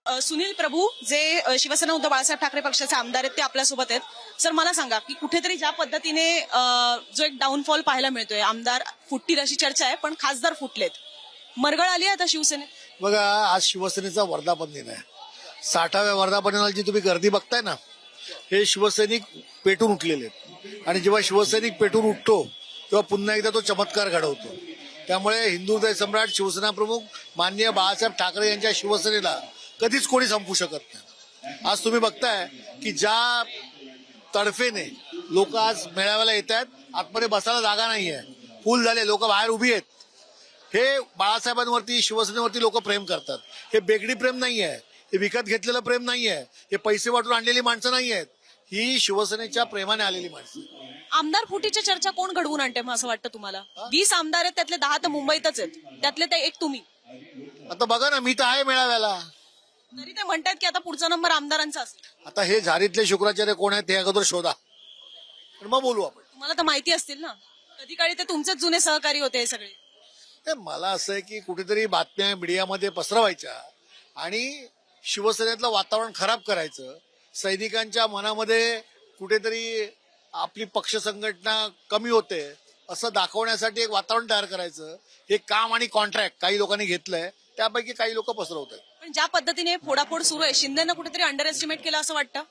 सुनील प्रभू जे शिवसेना उद्धव बाळासाहेब ठाकरे पक्षाचे आमदार आहेत ते आपल्यासोबत आहेत. सर मला सांगा की कुठेतरी ज्या पद्धतीने जो एक डाऊनफॉल पाहायला मिळतोय, आमदार फुटतील अशी चर्चा आहे, पण खासदार फुटलेत, मरगळ आली आहे आता शिवसेनेत. बघा, आज शिवसेनेचा वर्धापन दिन आहे. 60व्या वर्धापन दिनाला जी तुम्ही गर्दी बघताय ना, हे शिवसैनिक पेटून उठलेले आहेत. आणि जेव्हा शिवसैनिक पेटून उठतो तेव्हा पुन्हा एकदा तो चमत्कार घडवतो. त्यामुळे हिंदू हृदय सम्राट शिवसेना प्रमुख माननीय बाळासाहेब ठाकरे यांच्या शिवसेनेला कधीच कोणी संपू शकत नाही. आज तुम्ही बघताय की ज्या तडफेने लोक आज मेळाव्याला येत आहेत, आतमध्ये बसायला जागा नाहीये, फुल झाले, लोक बाहेर उभी आहेत. हे बाळासाहेबांवरती, शिवसेनेवरती लोक प्रेम करतात. हे बेगडी प्रेम नाही आहे, हे विकत घेतलेलं प्रेम नाही आहे, हे पैसे वाटून आणलेली माणसं नाही आहेत. ही शिवसेनेच्या प्रेमाने आलेली माणसं. आमदार फुटीची चर्चा कोण घडवून आणते मग असं वाटतं तुम्हाला? 20 आमदार आहेत, त्यातले 10 तर मुंबईतच आहेत, त्यातले ते एक तुम्ही. आता बघा ना, मी तर आहे मेळाव्याला. तरी ते म्हणतात की आता पुढचा नंबर आमदारांचा असेल. आता हे झारीतले शुक्राचार्य कोण आहेत ते अगोदर शोधा, मग बोलू आपण. तुम्हाला तर माहिती असतील ना, कधी काळी ते तुमचेच जुने सहकारी होते हे सगळे. ते मला असं आहे की कुठेतरी बातम्या मीडियामध्ये पसरवायच्या आणि शिवसेनेतलं वातावरण खराब करायचं, सैनिकांच्या मनामध्ये कुठेतरी आपली पक्ष संघटना कमी होते असं दाखवण्यासाठी एक वातावरण तयार करायचं. हे काम आणि कॉन्ट्रॅक्ट काही लोकांनी घेतलंय, त्यापैकी काही लोक पसरवत आहेत. पण ज्या पद्धतीने फोडाफोड सुरू आहे, शिंदेना कुठेतरी अंडर एस्टिमेट केलं असं वाटतं.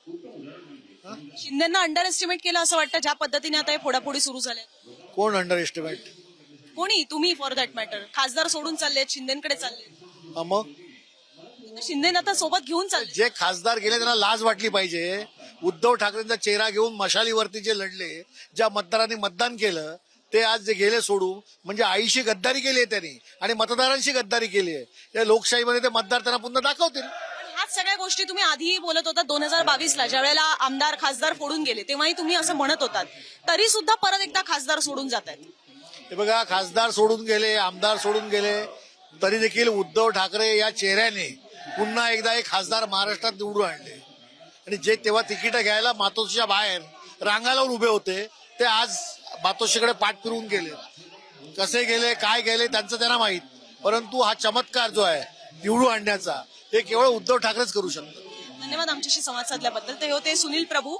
शिंदेना अंडर एस्टिमेट केलं असं वाटतं ज्या पद्धतीने आता हे फोडाफोडी सुरू झाल्या. कोण अंडर एस्टिमेट? कोणी? तुम्ही फॉर दॅट मॅटर. खासदार सोडून चाललेत, शिंदेकडे चालले. मग शिंदेना आता सोबत घेऊन चालले. जे खासदार गेले त्यांना लाज वाटली पाहिजे. उद्धव ठाकरेंचा चेहरा घेऊन मशालीवरती जे लढले, ज्या मतदारांनी मतदान केलं, ते आज जे गेले सोडून, म्हणजे आईशी गद्दारी केली आहे त्यांनी आणि मतदारांशी गद्दारी केली आहे. या लोकशाहीमध्ये ते मतदार त्यांना पुन्हा दाखवतील. ह्याच सगळ्या गोष्टी तुम्ही आधीही बोलत होता. 2022ला ज्या वेळेला आमदार खासदार फोडून गेले तेव्हाही तुम्ही असं म्हणत होतात. तरी सुद्धा परत एकदा खासदार सोडून जात आहेत. हे बघा, खासदार सोडून गेले, आमदार सोडून गेले, तरी देखील उद्धव ठाकरे या चेहऱ्याने पुन्हा एकदा एक खासदार महाराष्ट्रात निवडून आणले. आणि जे तेव्हा तिकीट घ्यायला मातोश्रीच्या बाहेर रांगा लावून उभे होते, ते आज मातोश्रीकडे पाठ फिरवून गेले. कसे गेले, काय गेले त्यांचं त्यांना माहीत. परंतु हा चमत्कार जो आहे निवडून आणण्याचा, हे केवळ उद्धव ठाकरेच करू शकतात. धन्यवाद आमच्याशी संवाद साधल्याबद्दल. ते होते सुनील प्रभू.